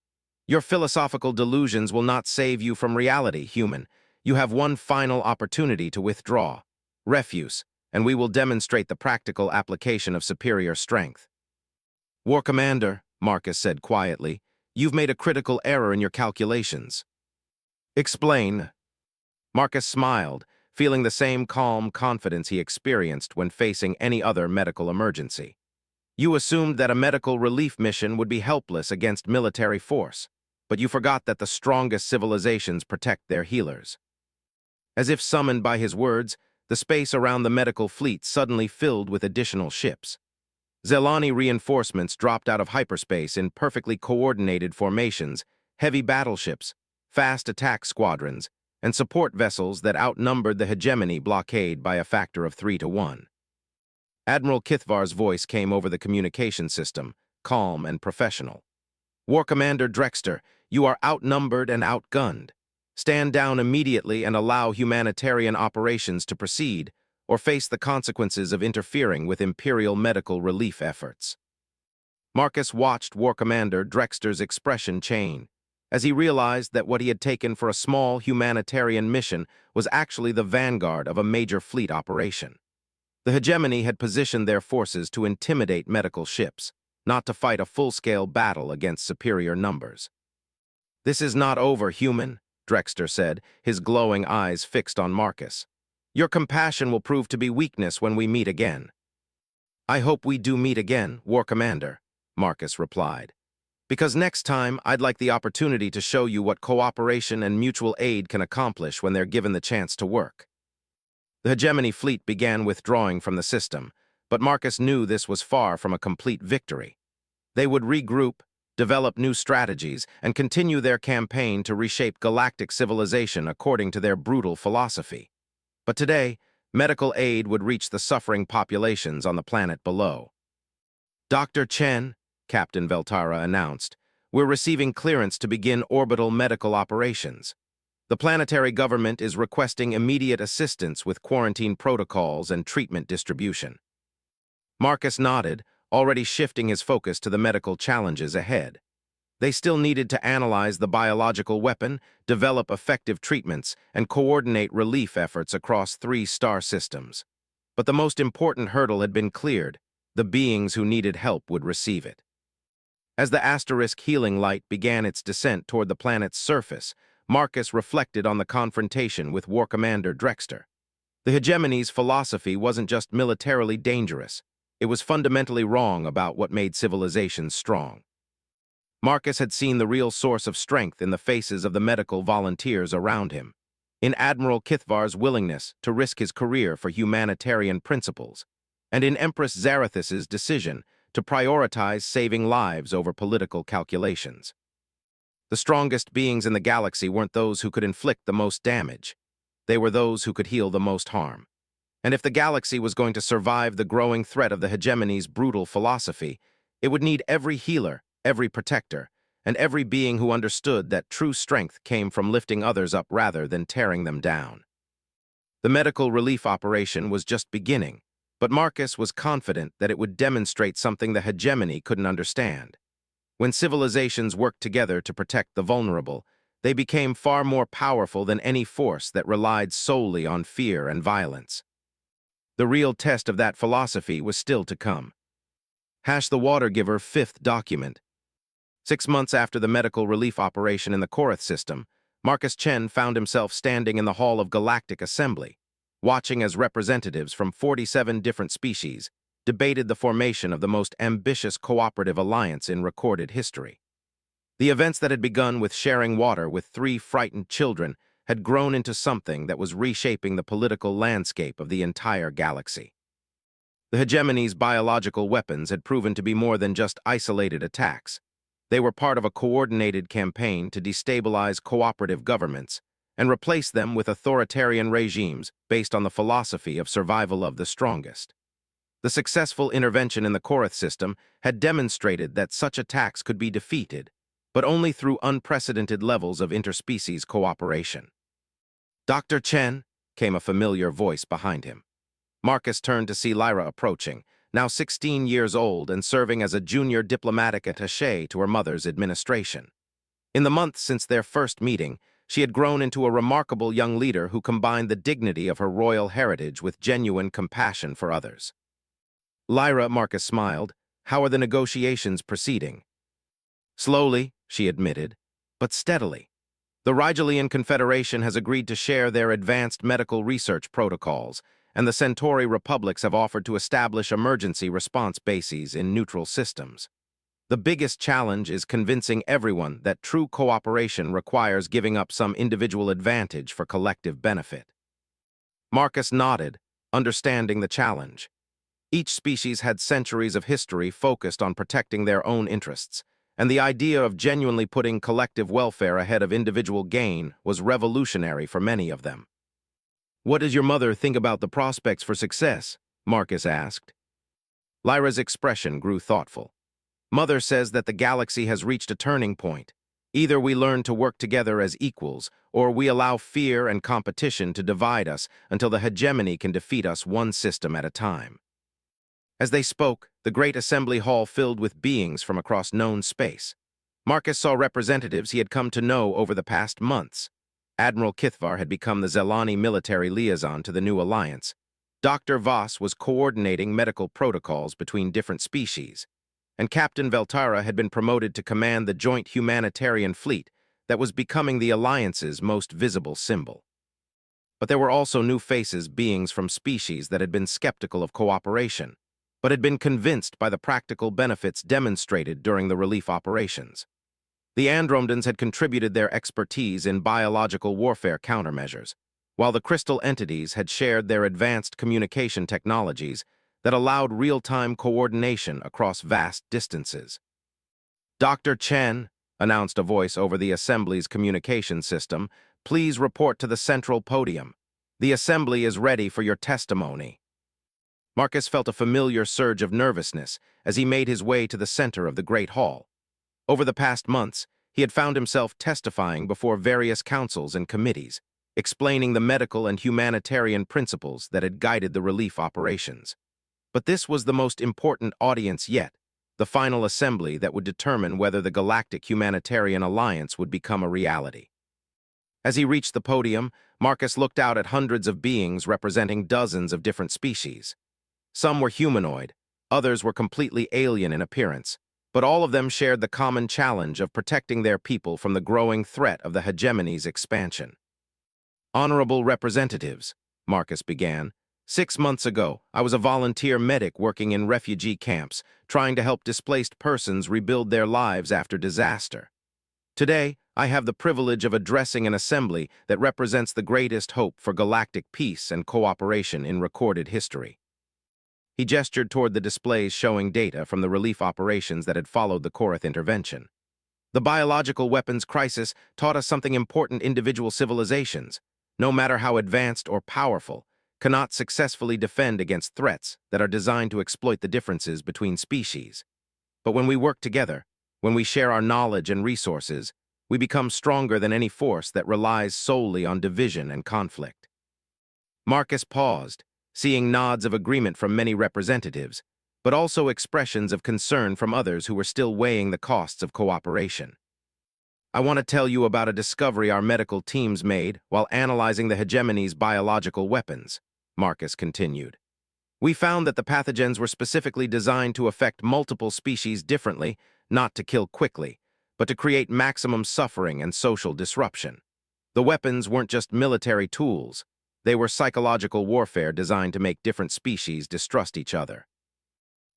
Speaker 1: Your philosophical delusions will not save you from reality, human. You have one final opportunity to withdraw. Refuse, and we will demonstrate the practical application of superior strength. War Commander, Marcus said quietly, you've made a critical error in your calculations. Explain. Marcus smiled, feeling the same calm confidence he experienced when facing any other medical emergency. You assumed that a medical relief mission would be helpless against military force, but you forgot that the strongest civilizations protect their healers. As if summoned by his words, the space around the medical fleet suddenly filled with additional ships. Zelani reinforcements dropped out of hyperspace in perfectly coordinated formations, heavy battleships, fast attack squadrons, and support vessels that outnumbered the hegemony blockade by a factor of 3-1. Admiral Kithvar's voice came over the communication system, calm and professional. War Commander Drexter, you are outnumbered and outgunned. Stand down immediately and allow humanitarian operations to proceed, or face the consequences of interfering with Imperial medical relief efforts. Marcus watched War Commander Drexter's expression change, as he realized that what he had taken for a small humanitarian mission was actually the vanguard of a major fleet operation. The hegemony had positioned their forces to intimidate medical ships, not to fight a full-scale battle against superior numbers. This is not over, human, Drexter said, his glowing eyes fixed on Marcus. Your compassion will prove to be weakness when we meet again. I hope we do meet again, War Commander, Marcus replied. Because next time, I'd like the opportunity to show you what cooperation and mutual aid can accomplish when they're given the chance to work. The hegemony fleet began withdrawing from the system, but Marcus knew this was far from a complete victory. They would regroup, develop new strategies, and continue their campaign to reshape galactic civilization according to their brutal philosophy. But today, medical aid would reach the suffering populations on the planet below. Dr. Chen, Captain Veltara announced, we're receiving clearance to begin orbital medical operations. The planetary government is requesting immediate assistance with quarantine protocols and treatment distribution. Marcus nodded, already shifting his focus to the medical challenges ahead. They still needed to analyze the biological weapon, develop effective treatments, and coordinate relief efforts across 3 star systems. But the most important hurdle had been cleared. The beings who needed help would receive it. As the asterisk healing light began its descent toward the planet's surface, Marcus reflected on the confrontation with War Commander Drexter. The hegemony's philosophy wasn't just militarily dangerous. It was fundamentally wrong about what made civilizations strong. Marcus had seen the real source of strength in the faces of the medical volunteers around him, in Admiral Kithvar's willingness to risk his career for humanitarian principles, and in Empress Zarathus's decision to prioritize saving lives over political calculations. The strongest beings in the galaxy weren't those who could inflict the most damage. They were those who could heal the most harm. And if the galaxy was going to survive the growing threat of the hegemony's brutal philosophy, it would need every healer, every protector, and every being who understood that true strength came from lifting others up rather than tearing them down. The medical relief operation was just beginning, but Marcus was confident that it would demonstrate something the hegemony couldn't understand. When civilizations worked together to protect the vulnerable, they became far more powerful than any force that relied solely on fear and violence. The real test of that philosophy was still to come. The Water Giver 5th document. 6 months after the medical relief operation in the Korath system, Marcus Chen found himself standing in the Hall of Galactic Assembly, watching as representatives from 47 different species debated the formation of the most ambitious cooperative alliance in recorded history. The events that had begun with sharing water with 3 frightened children had grown into something that was reshaping the political landscape of the entire galaxy. The hegemony's biological weapons had proven to be more than just isolated attacks. They were part of a coordinated campaign to destabilize cooperative governments and replace them with authoritarian regimes based on the philosophy of survival of the strongest. The successful intervention in the Korath system had demonstrated that such attacks could be defeated, but only through unprecedented levels of interspecies cooperation. Dr. Chen, came a familiar voice behind him. Marcus turned to see Lyra approaching, now 16 years old and serving as a junior diplomatic attaché to her mother's administration. In the months since their first meeting, she had grown into a remarkable young leader who combined the dignity of her royal heritage with genuine compassion for others. Lyra, Marcus smiled, how are the negotiations proceeding? Slowly, she admitted, but steadily. The Rigelian Confederation has agreed to share their advanced medical research protocols, and the Centauri republics have offered to establish emergency response bases in neutral systems. The biggest challenge is convincing everyone that true cooperation requires giving up some individual advantage for collective benefit. Marcus nodded, understanding the challenge. Each species had centuries of history focused on protecting their own interests, and the idea of genuinely putting collective welfare ahead of individual gain was revolutionary for many of them. "What does your mother think about the prospects for success?" Marcus asked. Lyra's expression grew thoughtful. "Mother says that the galaxy has reached a turning point. Either we learn to work together as equals, or we allow fear and competition to divide us until the hegemony can defeat us one system at a time." As they spoke, the great assembly hall filled with beings from across known space. Marcus saw representatives he had come to know over the past months. Admiral Kithvar had become the Zelani military liaison to the new alliance. Dr. Voss was coordinating medical protocols between different species, and Captain Veltara had been promoted to command the joint humanitarian fleet that was becoming the alliance's most visible symbol. But there were also new faces, beings from species that had been skeptical of cooperation, but had been convinced by the practical benefits demonstrated during the relief operations. The Andromedans had contributed their expertise in biological warfare countermeasures, while the crystal entities had shared their advanced communication technologies that allowed real-time coordination across vast distances. "Dr. Chen," announced a voice over the Assembly's communication system, "please report to the central podium. The Assembly is ready for your testimony." Marcus felt a familiar surge of nervousness as he made his way to the center of the Great Hall. Over the past months, he had found himself testifying before various councils and committees, explaining the medical and humanitarian principles that had guided the relief operations. But this was the most important audience yet, the final assembly that would determine whether the Galactic Humanitarian Alliance would become a reality. As he reached the podium, Marcus looked out at hundreds of beings representing dozens of different species. Some were humanoid, others were completely alien in appearance, but all of them shared the common challenge of protecting their people from the growing threat of the hegemony's expansion. "Honorable representatives," Marcus began, "6 months ago, I was a volunteer medic working in refugee camps, trying to help displaced persons rebuild their lives after disaster. Today, I have the privilege of addressing an assembly that represents the greatest hope for galactic peace and cooperation in recorded history." He gestured toward the displays showing data from the relief operations that had followed the Korath intervention. "The biological weapons crisis taught us something important. Individual civilizations, no matter how advanced or powerful, cannot successfully defend against threats that are designed to exploit the differences between species. But when we work together, when we share our knowledge and resources, we become stronger than any force that relies solely on division and conflict." Marcus paused, seeing nods of agreement from many representatives, but also expressions of concern from others who were still weighing the costs of cooperation. "I want to tell you about a discovery our medical teams made while analyzing the hegemony's biological weapons," Marcus continued. "We found that the pathogens were specifically designed to affect multiple species differently, not to kill quickly, but to create maximum suffering and social disruption. The weapons weren't just military tools. They were psychological warfare designed to make different species distrust each other."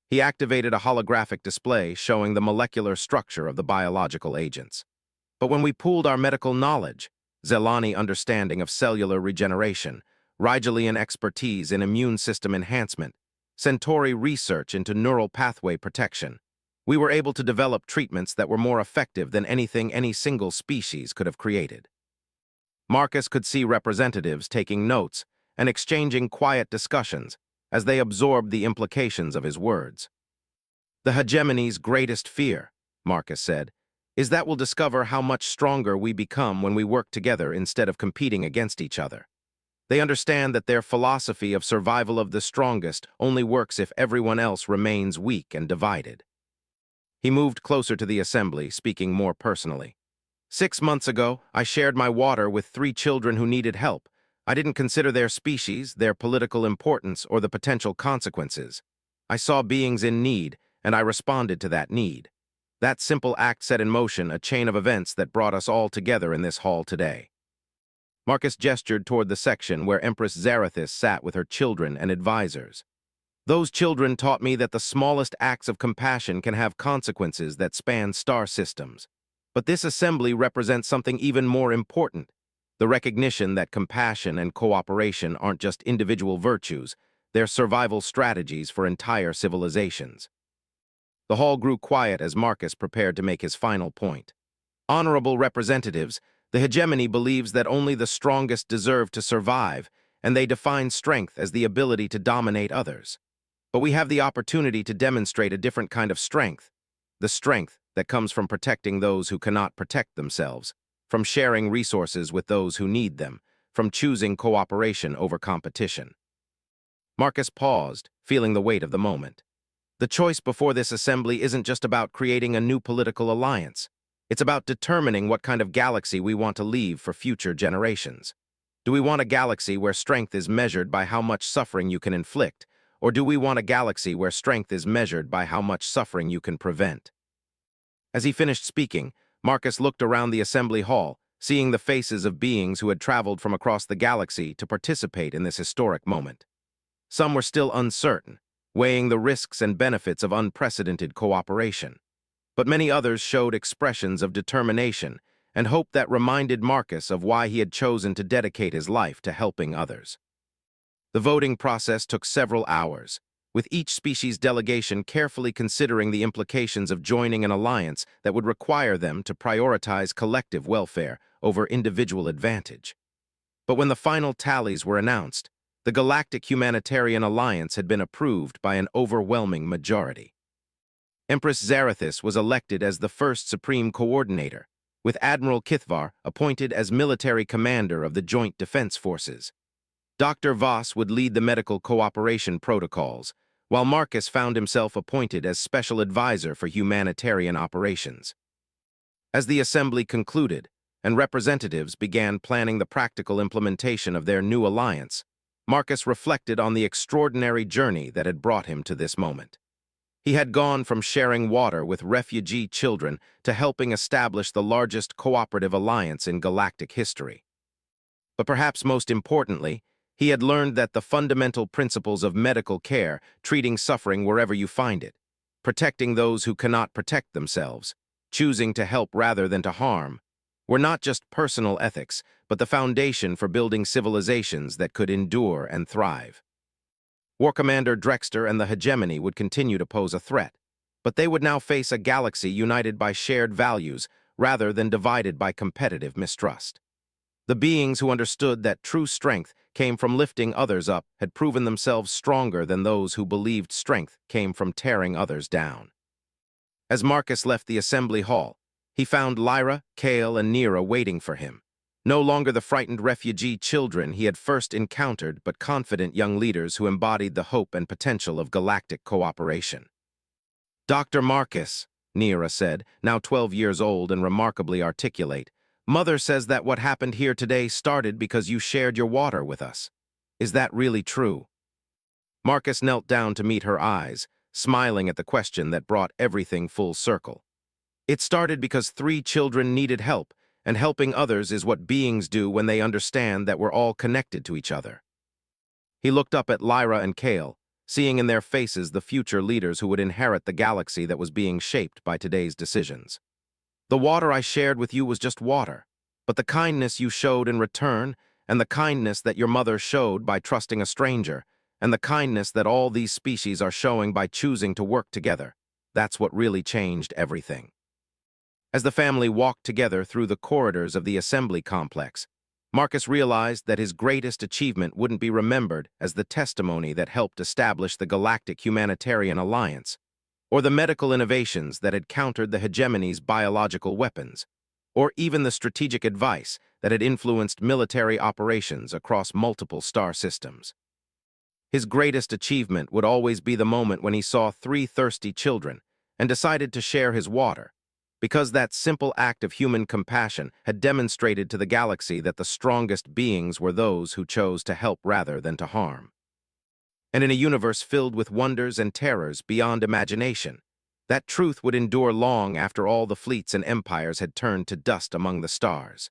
Speaker 1: He activated a holographic display showing the molecular structure of the biological agents. "But when we pooled our medical knowledge, Zelani understanding of cellular regeneration, Rigelian expertise in immune system enhancement, Centauri research into neural pathway protection, we were able to develop treatments that were more effective than anything any single species could have created." Marcus could see representatives taking notes and exchanging quiet discussions as they absorbed the implications of his words. "The hegemony's greatest fear," Marcus said, "is that we'll discover how much stronger we become when we work together instead of competing against each other. They understand that their philosophy of survival of the strongest only works if everyone else remains weak and divided." He moved closer to the assembly, speaking more personally. "6 months ago, I shared my water with 3 children who needed help. I didn't consider their species, their political importance, or the potential consequences. I saw beings in need, and I responded to that need. That simple act set in motion a chain of events that brought us all together in this hall today. Marcus gestured toward the section where Empress Zarathis sat with her children and advisors. Those children taught me that the smallest acts of compassion can have consequences that span star systems. But this assembly represents something even more important: the recognition that compassion and cooperation aren't just individual virtues, they're survival strategies for entire civilizations. The hall grew quiet as Marcus prepared to make his final point. Honorable representatives, the hegemony believes that only the strongest deserve to survive, and they define strength as the ability to dominate others. But we have the opportunity to demonstrate a different kind of strength, the strength that comes from protecting those who cannot protect themselves, from sharing resources with those who need them, from choosing cooperation over competition. Marcus paused, feeling the weight of the moment. The choice before this assembly isn't just about creating a new political alliance. It's about determining what kind of galaxy we want to leave for future generations. Do we want a galaxy where strength is measured by how much suffering you can inflict, or do we want a galaxy where strength is measured by how much suffering you can prevent? As he finished speaking, Marcus looked around the assembly hall, seeing the faces of beings who had traveled from across the galaxy to participate in this historic moment. Some were still uncertain, weighing the risks and benefits of unprecedented cooperation. But many others showed expressions of determination and hope that reminded Marcus of why he had chosen to dedicate his life to helping others. The voting process took several hours, with each species delegation carefully considering the implications of joining an alliance that would require them to prioritize collective welfare over individual advantage. But when the final tallies were announced, the Galactic Humanitarian Alliance had been approved by an overwhelming majority. Empress Zarathis was elected as the first Supreme Coordinator, with Admiral Kithvar appointed as military commander of the Joint Defense Forces. Dr. Voss would lead the medical cooperation protocols, while Marcus found himself appointed as special advisor for humanitarian operations. As the assembly concluded, and representatives began planning the practical implementation of their new alliance, Marcus reflected on the extraordinary journey that had brought him to this moment. He had gone from sharing water with refugee children to helping establish the largest cooperative alliance in galactic history. But perhaps most importantly, he had learned that the fundamental principles of medical care, treating suffering wherever you find it, protecting those who cannot protect themselves, choosing to help rather than to harm, were not just personal ethics, but the foundation for building civilizations that could endure and thrive. War Commander Drexter and the hegemony would continue to pose a threat, but they would now face a galaxy united by shared values rather than divided by competitive mistrust. The beings who understood that true strength came from lifting others up had proven themselves stronger than those who believed strength came from tearing others down. As Marcus left the assembly hall, he found Lyra, Kale, and Nera waiting for him. No longer the frightened refugee children he had first encountered, but confident young leaders who embodied the hope and potential of galactic cooperation. "Dr. Marcus," Nera said, now 12 years old and remarkably articulate, "Mother says that what happened here today started because you shared your water with us. Is that really true?" Marcus knelt down to meet her eyes, smiling at the question that brought everything full circle. "It started because 3 children needed help, and helping others is what beings do when they understand that we're all connected to each other." He looked up at Lyra and Kale, seeing in their faces the future leaders who would inherit the galaxy that was being shaped by today's decisions. "The water I shared with you was just water, but the kindness you showed in return, and the kindness that your mother showed by trusting a stranger, and the kindness that all these species are showing by choosing to work together, that's what really changed everything." As the family walked together through the corridors of the assembly complex, Marcus realized that his greatest achievement wouldn't be remembered as the testimony that helped establish the Galactic Humanitarian Alliance, or the medical innovations that had countered the hegemony's biological weapons, or even the strategic advice that had influenced military operations across multiple star systems. His greatest achievement would always be the moment when he saw 3 thirsty children and decided to share his water, because that simple act of human compassion had demonstrated to the galaxy that the strongest beings were those who chose to help rather than to harm. And in a universe filled with wonders and terrors beyond imagination, That truth would endure long after all the fleets and empires had turned to dust among the stars.